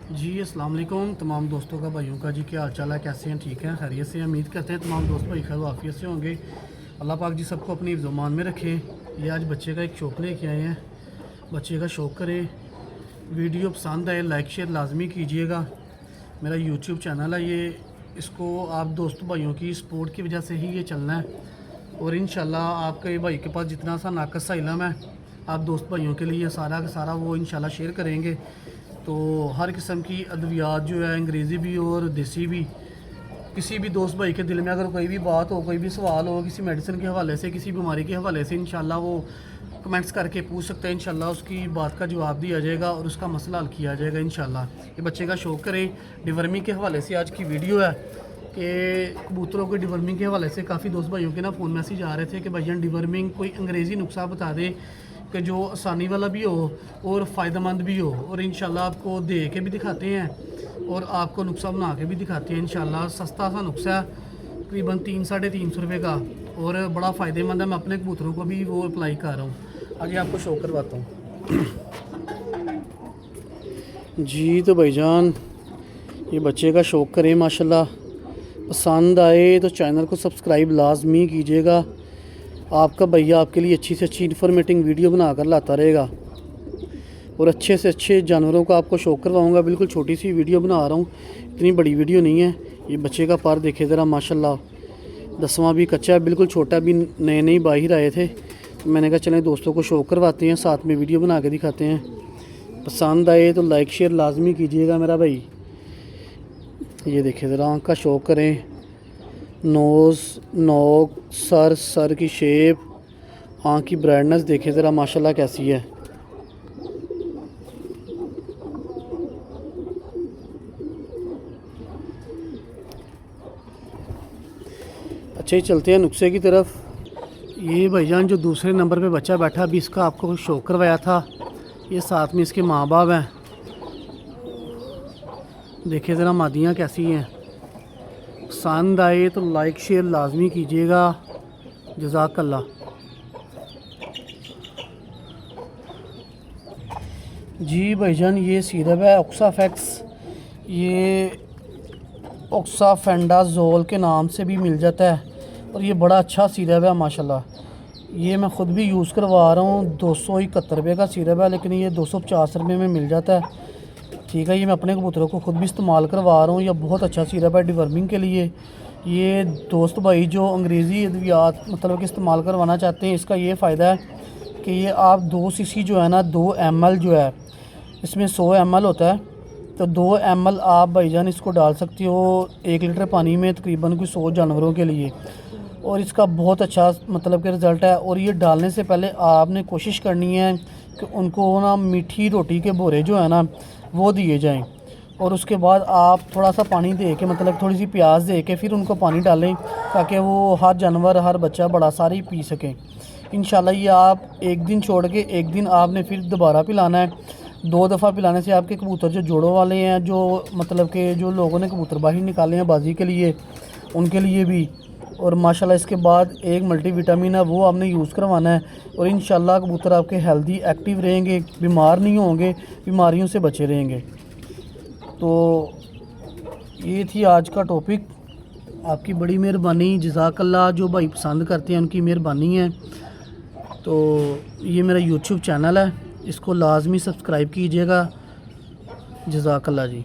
जी अस्सलाम वालेकुम तमाम दोस्तों का भाइयों का। जी क्या हाल चाल है, कैसे हैं? ठीक हैं, खैरियत से हैं? उम्मीद करते हैं तमाम दोस्त भाई खैर आफियत से होंगे। अल्लाह पाक जी सबको अपनी ज़ुबान में रखे। ये आज बच्चे का एक शौक़ लेके आए हैं, बच्चे का शौक़ करें। वीडियो पसंद आए लाइक शेयर लाजमी कीजिएगा। मेरा यूट्यूब चैनल है ये, इसको आप दोस्त भाइयों की सपोर्ट की वजह से ही ये चलना है। और इंशाल्लाह आपके भाई के पास जितना सा नाक़स सा इल्म है, आप दोस्त भाइयों के लिए सारा का सारा वो इंशाल्लाह शेयर करेंगे। तो हर किस्म की अद्वियात जो है, अंग्रेज़ी भी और देसी भी, किसी भी दोस्त भाई के दिल में अगर कोई भी बात हो, कोई भी सवाल हो, किसी मेडिसिन के हवाले से, किसी बीमारी के हवाले से, इंशाल्लाह वो कमेंट्स करके पूछ सकते हैं। इंशाल्लाह उसकी बात का जवाब दिया जाएगा और उसका मसला हल किया जाएगा इंशाल्लाह। ये बच्चे का शौक़ करें। डिवर्मिंग के हवाले से आज की वीडियो है कि कबूतरों के डिवर्मिंग के हवाले से काफ़ी दोस्त भाइयों के ना फ़ोन मैसेज आ रहे थे कि भैया डिवर्मिंग कोई अंग्रेज़ी नुस्खा बता दे कि जो आसानी वाला भी हो और फ़ायदेमंद भी हो। और इंशाल्लाह आपको दे के भी दिखाते हैं और आपको नुस्खा बना के भी दिखाते हैं। इंशाल्लाह सस्ता सा नुस्खा है, तकरीबन 300-350 रुपये का, और बड़ा फ़ायदेमंद है। मैं अपने कबूतरों को भी वो अप्लाई कर रहा हूँ। आगे आपको शो करवाता हूँ। जी तो भाईजान ये बच्चे का शौक़ करें माशाल्लाह। पसंद आए तो चैनल को सब्सक्राइब लाजमी कीजिएगा। आपका भैया आपके लिए अच्छी से अच्छी इन्फॉर्मेटिव वीडियो बना कर लाता रहेगा और अच्छे से अच्छे जानवरों का आपको शौक़ करवाऊँगा। बिल्कुल छोटी सी वीडियो बना रहा हूँ, इतनी बड़ी वीडियो नहीं है। ये बच्चे का पर देखे ज़रा माशाल्लाह, 10वां भी कच्चा है, बिल्कुल छोटा भी, नए नए बाहर आए थे। तो मैंने कहा चलें दोस्तों को शौक़ करवाते हैं, साथ में वीडियो बना के दिखाते हैं। पसंद आए तो लाइक शेयर लाजमी कीजिएगा मेरा भाई। ये देखे ज़रा, आँख का शौक़ करें। नोज़, नोक, सर की शेप, आँख की ब्राइटनेस देखें ज़रा माशाल्लाह कैसी है। अच्छा ही चलते हैं नुस्खे की तरफ। ये भाईजान जो दूसरे नंबर पे बच्चा बैठा, अभी इसका आपको शौक़ करवाया था, ये साथ में इसके माँ बाप हैं। देखिए ज़रा मादियाँ कैसी हैं। पसंद आए तो लाइक शेयर लाजमी कीजिएगा। जज़ाकल्लाह। जी भाईजान ये सिरप है ऑक्साफैक्स, ये ऑक्साफेंडाजोल के नाम से भी मिल जाता है और ये बड़ा अच्छा सिरप है माशाल्लाह। ये मैं ख़ुद भी यूज़ करवा रहा हूँ। 271 रुपये का सिरप है, लेकिन ये 250 रुपये में मिल जाता है। ठीक है, ये मैं अपने कबूतरों को ख़ुद भी इस्तेमाल करवा रहा हूँ। ये बहुत अच्छा सिरप है डिवर्मिंग के लिए। ये दोस्त भाई जो अंग्रेज़ी अद्वियात मतलब कि इस्तेमाल करवाना चाहते हैं, इसका ये फ़ायदा है कि ये आप 2 सीसी जो है ना, 2 ml जो है, इसमें 100 ml होता है, तो 2 ml आप भाईजान इसको डाल सकते हो 1 लीटर पानी में, तकरीबन कोई 100 जानवरों के लिए। और इसका बहुत अच्छा मतलब कि रिज़ल्ट है। और ये डालने से पहले आपने कोशिश करनी है कि उनको ना मीठी रोटी के बोरे जो है ना वो दिए जाएं, और उसके बाद आप थोड़ा सा पानी दे के, मतलब थोड़ी सी प्याज दे के फिर उनको पानी डालें, ताकि वो हर जानवर हर बच्चा बड़ा सारी पी सकें। इंशाल्लाह ये आप एक दिन छोड़ के एक दिन आपने फिर दोबारा पिलाना है। 2 दफ़ा पिलाने से आपके कबूतर जो जोड़ों वाले हैं, जो मतलब कि जो लोगों ने कबूतर बाहर निकाले हैं बाजी के लिए, उनके लिए भी। और माशाल्लाह इसके बाद एक मल्टीविटामिन है, वो आपने यूज़ करवाना है। और इंशाल्लाह कबूतर आपके हेल्दी एक्टिव रहेंगे, बीमार नहीं होंगे, बीमारियों से बचे रहेंगे। तो ये थी आज का टॉपिक। आपकी बड़ी मेहरबानी, जज़ाकल्लाह। जो भाई पसंद करते हैं उनकी मेहरबानी है। तो ये मेरा यूट्यूब चैनल है, इसको लाजमी सब्सक्राइब कीजिएगा। जज़ाकल्लाह जी।